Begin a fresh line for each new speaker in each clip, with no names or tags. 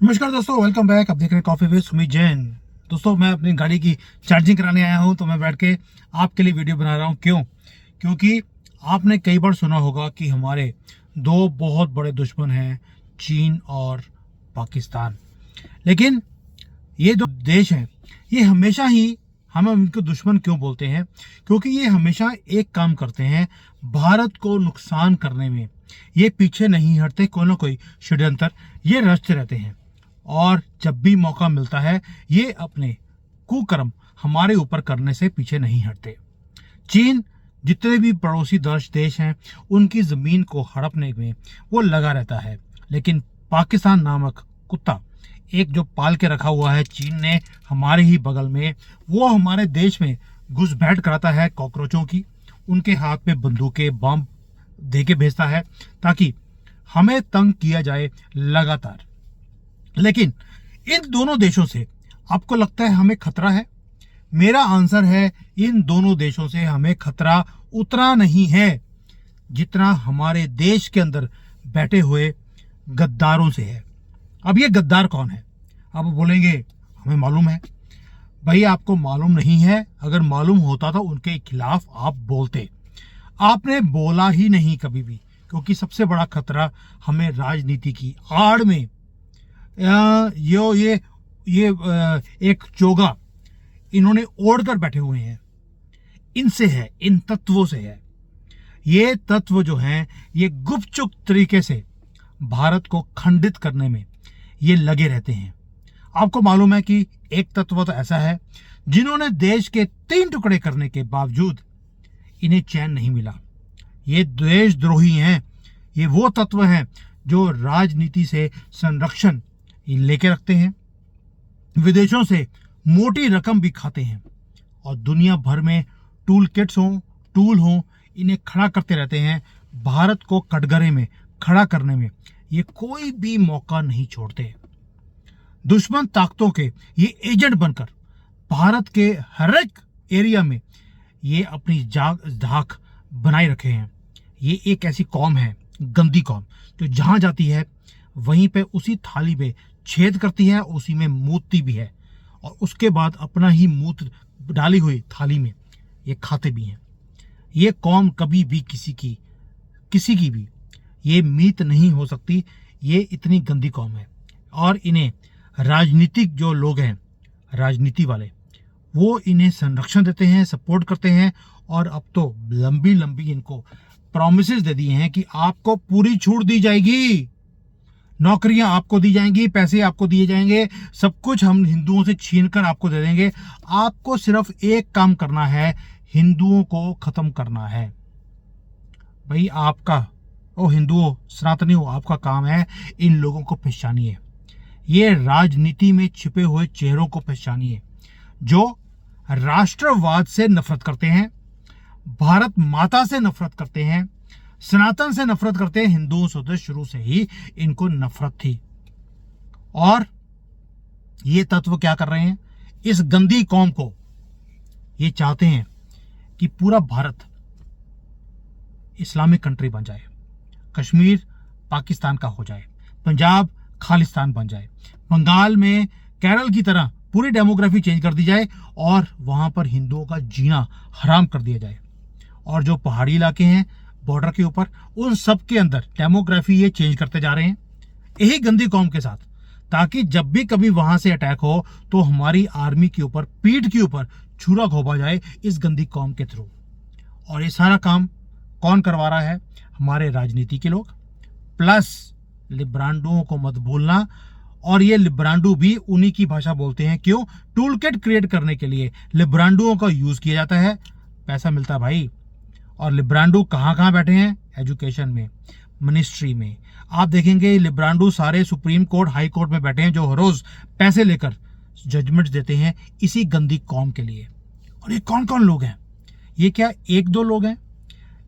नमस्कार दोस्तों, welcome back. आप देख रहे हैं कॉफी विद सुमित जैन। दोस्तों, मैं अपनी गाड़ी की चार्जिंग कराने आया हूं, तो मैं बैठ के आपके लिए वीडियो बना रहा हूं। क्यों? क्योंकि आपने कई बार सुना होगा कि हमारे दो बहुत बड़े दुश्मन हैं, चीन और पाकिस्तान। लेकिन ये जो देश हैं, ये हमेशा ही हम उनको दुश्मन क्यों बोलते हैं? क्योंकि ये हमेशा एक काम करते हैं, भारत को नुकसान करने में। ये पीछे नहीं हटते, कोई ना कोई षड्यंत्र ये रचते रहते हैं। और जब भी मौका मिलता है, ये अपने कुकर्म हमारे ऊपर करने से पीछे नहीं हटते। चीन जितने भी पड़ोसी देश हैं, उनकी जमीन को हड़पने में वो लगा रहता है। लेकिन पाकिस्तान नामक कुत्ता एक जो पाल के रखा हुआ है चीन ने हमारे ही बगल में, वो हमारे देश में घुसपैठ कराता है कॉकरोचों की। उनके हाथ में बंदूकें बम दे के भेजता है ताकि हमें तंग किया जाए लगातार। लेकिन इन दोनों देशों से आपको लगता है हमें खतरा है? मेरा आंसर है, इन दोनों देशों से हमें खतरा उतना नहीं है जितना हमारे देश के अंदर बैठे हुए गद्दारों से है। अब ये गद्दार कौन है? अब बोलेंगे हमें मालूम है। भाई, आपको मालूम नहीं है। अगर मालूम होता तो उनके खिलाफ आप बोलते। आपने बोला ही नहीं कभी भी, क्योंकि सबसे बड़ा खतरा हमें राजनीति की आड़ में एक चोगा इन्होंने ओढ़ कर बैठे हुए हैं। इनसे है, इन तत्वों से है। ये तत्व जो हैं, ये गुपचुप तरीके से भारत को खंडित करने में ये लगे रहते हैं। आपको मालूम है कि एक तत्व तो ऐसा है जिन्होंने देश के 3 टुकड़े करने के बावजूद इन्हें चैन नहीं मिला। ये देशद्रोही हैं। ये वो तत्व हैं जो राजनीति से संरक्षण लेके रखते हैं, विदेशों से मोटी रकम भी खाते हैं, और दुनिया भर में टूल किट्स हों, टूल हों, इन्हें खड़ा करते रहते हैं। भारत को कटघरे में खड़ा करने में ये कोई भी मौका नहीं छोड़ते। दुश्मन ताकतों के ये एजेंट बनकर भारत के हर एक एरिया में ये अपनी धाक बनाए रखे हैं। ये एक ऐसी कौम है, गंदी कौम, जो जहां जाती है वहीं पे उसी थाली में छेद करती है, उसी में मूतती भी है, और उसके बाद अपना ही मूत्र डाली हुई थाली में ये खाते भी हैं। ये कौम कभी भी किसी की भी ये मीत नहीं हो सकती। ये इतनी गंदी कौम है। और इन्हें राजनीतिक जो लोग हैं, राजनीति वाले, वो इन्हें संरक्षण देते हैं, सपोर्ट करते हैं। और अब तो लंबी लंबी इनको प्रॉमिसेस दे दिए हैं कि आपको पूरी छूट दी जाएगी, नौकरियां आपको दी जाएंगी, पैसे आपको दिए जाएंगे, सब कुछ हम हिंदुओं से छीन कर आपको दे देंगे। आपको सिर्फ एक काम करना है, हिंदुओं को खत्म करना है। भाई, आपका हिंदुओं, सनातनियों, आपका काम है इन लोगों को पहचानिए। ये राजनीति में छिपे हुए चेहरों को पहचानिए जो राष्ट्रवाद से नफरत करते हैं, भारत माता से नफरत करते हैं, सनातन से नफरत करते हैं। हिंदुओं से तो शुरू से ही इनको नफरत थी। और ये तत्व क्या कर रहे हैं? इस गंदी कौम को ये चाहते हैं कि पूरा भारत इस्लामिक कंट्री बन जाए, कश्मीर पाकिस्तान का हो जाए, पंजाब खालिस्तान बन जाए, बंगाल में केरल की तरह पूरी डेमोग्राफी चेंज कर दी जाए, और वहां पर हिंदुओं का जीना हराम कर दिया जाए। और जो पहाड़ी इलाके हैं बॉर्डर के ऊपर, उन सब के अंदर डेमोग्राफी ये चेंज करते जा रहे हैं, यही गंदी कौम के साथ, ताकि जब भी कभी वहां से अटैक हो तो हमारी आर्मी के ऊपर, पीठ के ऊपर छुरा घोंपा जाए इस गंदी कौम के थ्रू। और ये सारा काम कौन करवा रहा है? हमारे राजनीति के लोग, प्लस लिब्रांडुओं को मत भूलना। और ये लिब्रांडू भी उन्हीं की भाषा बोलते हैं। क्यों? टूलकिट क्रिएट करने के लिए लिब्रांडुओं का यूज किया जाता है, पैसा मिलता है भाई। और लिब्रांडू कहाँ कहाँ बैठे हैं? एजुकेशन में, मिनिस्ट्री में। आप देखेंगे लिब्रांडू सारे सुप्रीम कोर्ट, हाई कोर्ट में बैठे हैं, जो हर रोज पैसे लेकर जजमेंट देते हैं इसी गंदी कौम के लिए। और ये कौन कौन लोग हैं? ये क्या 1-2 लोग हैं?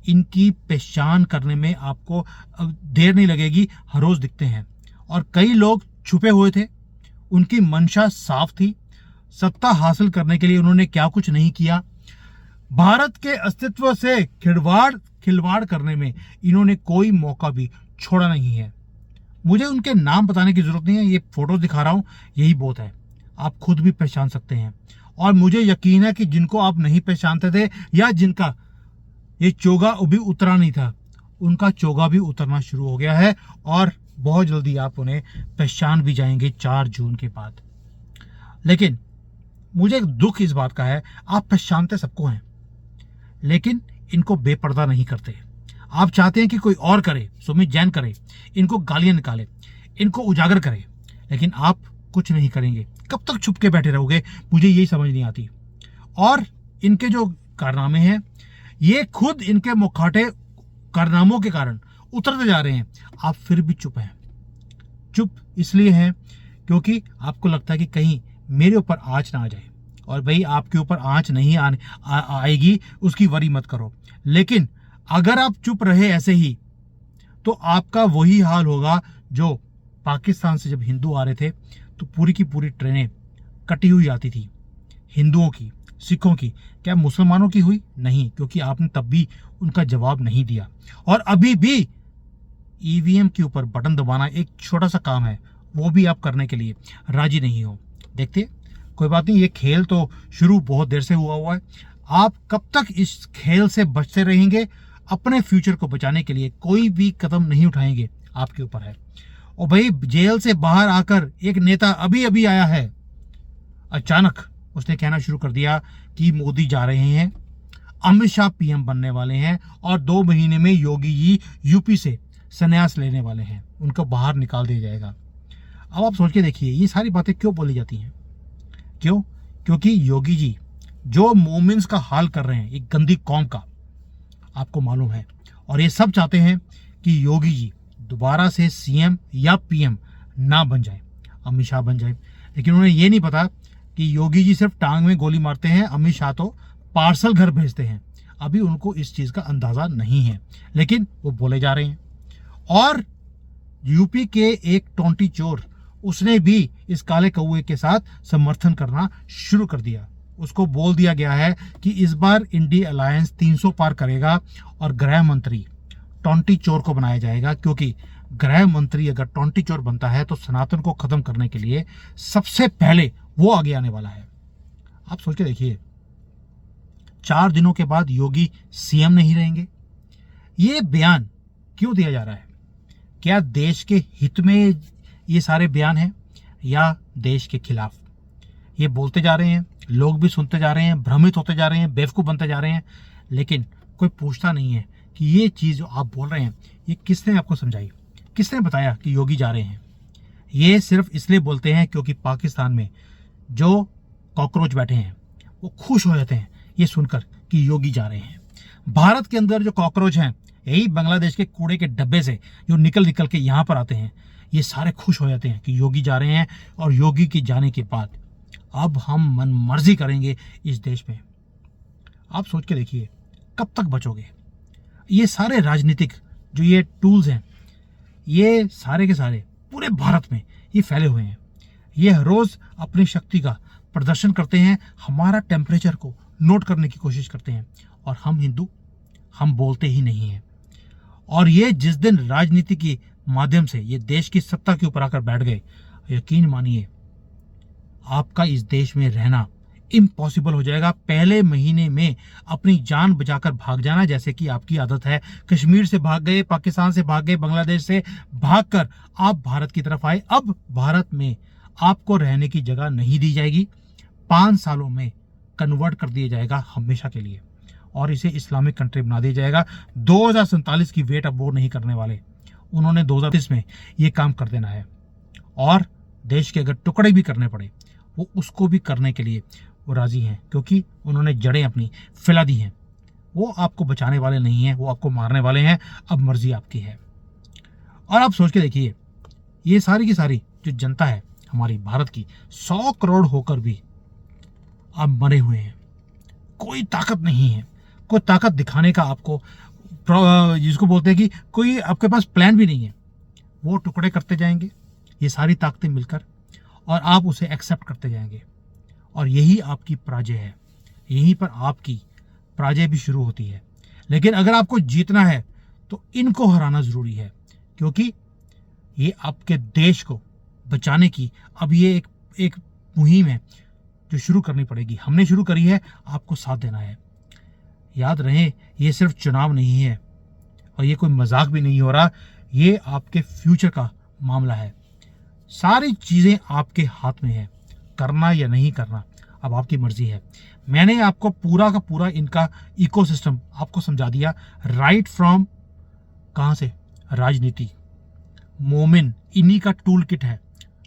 इनकी पहचान करने में आपको देर नहीं लगेगी, हर रोज दिखते हैं। और कई लोग छुपे हुए थे, उनकी मंशा साफ थी। सत्ता हासिल करने के लिए उन्होंने क्या कुछ नहीं किया। भारत के अस्तित्व से खिलवाड़ करने में इन्होंने कोई मौका भी छोड़ा नहीं है। मुझे उनके नाम बताने की जरूरत नहीं है, ये फोटो दिखा रहा हूं, यही बहुत है, आप खुद भी पहचान सकते हैं। और मुझे यकीन है कि जिनको आप नहीं पहचानते थे या जिनका ये चोगा अभी उतरा नहीं था, उनका चोगा भी उतरना शुरू हो गया है और बहुत जल्दी आप उन्हें पहचान भी जाएंगे 4 जून के बाद। लेकिन मुझे एक दुख इस बात का है, आप पहचानते सबको हैं लेकिन इनको बेपर्दा नहीं करते। आप चाहते हैं कि कोई और करे, सुमित जैन करे, इनको गालियां निकाले, इनको उजागर करे, लेकिन आप कुछ नहीं करेंगे। कब तक छुप के बैठे रहोगे, मुझे यही समझ नहीं आती। और इनके जो कारनामे हैं, ये खुद इनके मुखाटे कारनामों के कारण उतरते जा रहे हैं, आप फिर भी चुप हैं। चुप इसलिए हैं क्योंकि आपको लगता है कि कहीं मेरे ऊपर आंच ना आ जाए। और भाई आपके ऊपर आंच नहीं आएगी, उसकी वरी मत करो। लेकिन अगर आप चुप रहे ऐसे ही, तो आपका वही हाल होगा जो पाकिस्तान से जब हिंदू आ रहे थे तो पूरी की पूरी ट्रेनें कटी हुई आती थी, हिंदुओं की, सिखों की। क्या मुसलमानों की हुई? नहीं, क्योंकि आपने तब भी उनका जवाब नहीं दिया। और अभी भी ईवीएम के ऊपर बटन दबाना एक छोटा सा काम है, वो भी आप करने के लिए राजी नहीं हो। देखते कोई बात नहीं, ये खेल तो शुरू बहुत देर से हुआ है। आप कब तक इस खेल से बचते रहेंगे, अपने फ्यूचर को बचाने के लिए कोई भी कदम नहीं उठाएंगे, आपके ऊपर है। और भाई जेल से बाहर आकर एक नेता अभी अभी आया है, अचानक उसने कहना शुरू कर दिया कि मोदी जा रहे हैं, अमित शाह पीएम बनने वाले हैं और 2 महीने में योगी जी यूपी से संन्यास लेने वाले हैं, उनको बाहर निकाल दिया जाएगा। अब आप सोच के देखिए ये सारी बातें क्यों बोली जाती हैं? क्यों? क्योंकि योगी जी जो मोमिन्स का हाल कर रहे हैं, एक गंदी कौम का, आपको मालूम है। और ये सब चाहते हैं कि योगी जी दोबारा से सीएम या पीएम ना बन जाए, अमित शाह बन जाए। लेकिन उन्हें ये नहीं पता कि योगी जी सिर्फ टांग में गोली मारते हैं, अमित शाह तो पार्सल घर भेजते हैं। अभी उनको इस चीज का अंदाजा नहीं है, लेकिन वो बोले जा रहे हैं। और यूपी के एक टोंटी चोर, उसने भी इस काले कौए के साथ समर्थन करना शुरू कर दिया। उसको बोल दिया गया है कि इस बार इंडी अलायंस 300 पार करेगा और गृह मंत्री टोंटी चोर को बनाया जाएगा, क्योंकि गृह मंत्री अगर टोंटी चोर बनता है तो सनातन को खत्म करने के लिए सबसे पहले वो आगे आने वाला है। आप सोच के देखिए, 4 दिनों के बाद योगी सीएम नहीं रहेंगे। ये बयान क्यों दिया जा रहा है? क्या देश के हित में ये सारे बयान हैं या देश के खिलाफ? ये बोलते जा रहे हैं, लोग भी सुनते जा रहे हैं, भ्रमित होते जा रहे हैं, बेवकूफ बनते जा रहे हैं, लेकिन कोई पूछता नहीं है कि ये चीज जो आप बोल रहे हैं ये किसने आपको समझाई, किसने बताया कि योगी जा रहे हैं? ये सिर्फ इसलिए बोलते हैं क्योंकि पाकिस्तान में जो कॉकरोच बैठे हैं वो खुश हो जाते हैं ये सुनकर कि योगी जा रहे हैं। भारत के अंदर जो कॉकरोच हैं, यही बांग्लादेश के कूड़े के डब्बे से जो निकल निकल के यहाँ पर आते हैं, ये सारे खुश हो जाते हैं कि योगी जा रहे हैं। और योगी के जाने के बाद अब हम मन मर्जी करेंगे इस देश में। आप सोच के देखिए कब तक बचोगे? ये सारे राजनीतिक जो ये टूल्स हैं, ये सारे के सारे पूरे भारत में ये फैले हुए हैं। ये हर रोज अपनी शक्ति का प्रदर्शन करते हैं, हमारा टेम्परेचर को नोट करने की कोशिश करते हैं। और हम हिंदू, हम बोलते ही नहीं हैं। और ये जिस दिन राजनीति के माध्यम से ये देश की सत्ता के ऊपर आकर बैठ गए, यकीन मानिए आपका इस देश में रहना इम्पॉसिबल हो जाएगा। पहले महीने में अपनी जान बचाकर भाग जाना, जैसे कि आपकी आदत है। कश्मीर से भाग गए, पाकिस्तान से भाग गए, बांग्लादेश से भागकर आप भारत की तरफ आए। अब भारत में आपको रहने की जगह नहीं दी जाएगी, 5 सालों में कन्वर्ट कर दिया जाएगा हमेशा के लिए, और इसे इस्लामिक कंट्री बना दिया जाएगा। 2047 की वेट अब वो नहीं करने वाले, उन्होंने 2030 में ये काम कर देना है। और देश के अगर टुकड़े भी करने पड़े, वो उसको भी करने के लिए वो राजी हैं, क्योंकि उन्होंने जड़ें अपनी फैला दी हैं। वो आपको बचाने वाले नहीं हैं, वो आपको मारने वाले हैं। अब मर्जी आपकी है। और आप सोच के देखिए, ये सारी की सारी जो जनता है हमारी भारत की, 100 करोड़ होकर भी आप मरे हुए हैं। कोई ताकत नहीं है, कोई ताकत दिखाने का आपको, जिसको बोलते हैं कि कोई आपके पास प्लान भी नहीं है। वो टुकड़े करते जाएंगे ये सारी ताकतें मिलकर, और आप उसे एक्सेप्ट करते जाएंगे। और यही आपकी पराजय है, यहीं पर आपकी पराजय भी शुरू होती है। लेकिन अगर आपको जीतना है तो इनको हराना जरूरी है, क्योंकि ये आपके देश को बचाने की अब ये एक मुहिम है जो शुरू करनी पड़ेगी। हमने शुरू करी है, आपको साथ देना है। याद रहे, ये सिर्फ चुनाव नहीं है और ये कोई मजाक भी नहीं हो रहा, ये आपके फ्यूचर का मामला है। सारी चीज़ें आपके हाथ में है, करना या नहीं करना अब आपकी मर्जी है। मैंने आपको पूरा का पूरा इनका इकोसिस्टम आपको समझा दिया, राइट फ्रॉम कहाँ से, राजनीति, मोमिन, इन्हीं का टूल किट है।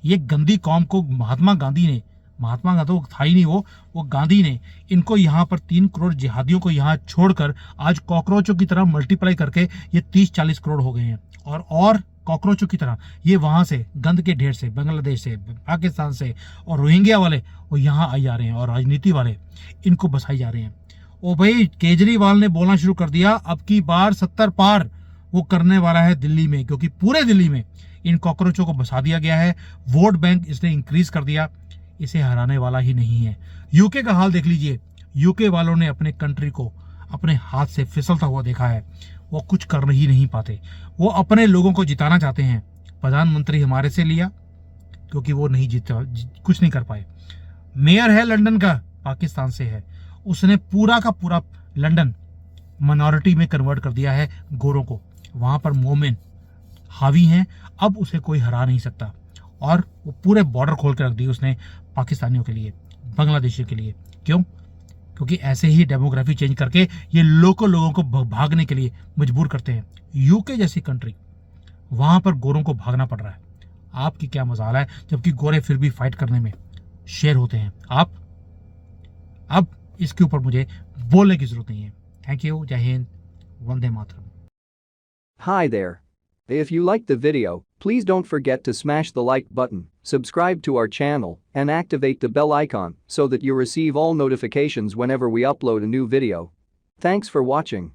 ये गंदी कौम को महात्मा गांधी तो था ही नहीं, वो गांधी ने इनको यहाँ पर 3 करोड़ जिहादियों को यहाँ छोड़कर आज कॉकरोचों की तरह मल्टीप्लाई करके ये 30-40 करोड़ हो गए हैं। और कॉकरोचों की तरह ये वहां से गंद के ढेर से, बांग्लादेश से, पाकिस्तान से और रोहिंग्या वाले वो यहाँ आई जा रहे हैं और राजनीति वाले इनको बसाई जा रहे हैं। ओ भाई, केजरीवाल ने बोलना शुरू कर दिया, अब की बार 70 पार वो करने वाला है दिल्ली में, क्योंकि पूरे दिल्ली में इन कॉकरोचों को बसा दिया गया है। वोट बैंक इसने इंक्रीज कर दिया, इसे हराने वाला ही नहीं है। यूके का हाल देख लीजिए, यूके वालों ने अपने कंट्री को अपने हाथ से फिसलता हुआ देखा है। वो कुछ कर ही नहीं पाते, वो अपने लोगों को जिताना चाहते हैं। प्रधानमंत्री हमारे से लिया क्योंकि वो नहीं जीता, कुछ नहीं कर पाए। मेयर है लंदन का, पाकिस्तान से है, उसने पूरा का पूरा लंदन माइनॉरिटी में कन्वर्ट कर दिया है गोरों को। वहां पर मोमिन हावी हैं, अब उसे कोई हरा नहीं सकता। और वो पूरे बॉर्डर खोल के रख दी उसने पाकिस्तानियों के लिए, बांग्लादेशियों के लिए। क्यों? क्योंकि ऐसे ही डेमोग्राफी चेंज करके ये लोगों को भागने के लिए मजबूर करते हैं। यूके जैसी कंट्री, वहां पर गोरों को भागना पड़ रहा है। आपकी क्या मजाल है, जबकि गोरे फिर भी फाइट करने में शेर होते हैं। अब इसके ऊपर मुझे बोलने की जरूरत नहीं है। थैंक यू, जय Hind, Vande Mataram.
Hi there. If you liked the video, please don't forget to smash the like button, subscribe to our channel, and activate the bell icon so that you receive all notifications whenever we upload a new video. Thanks for watching.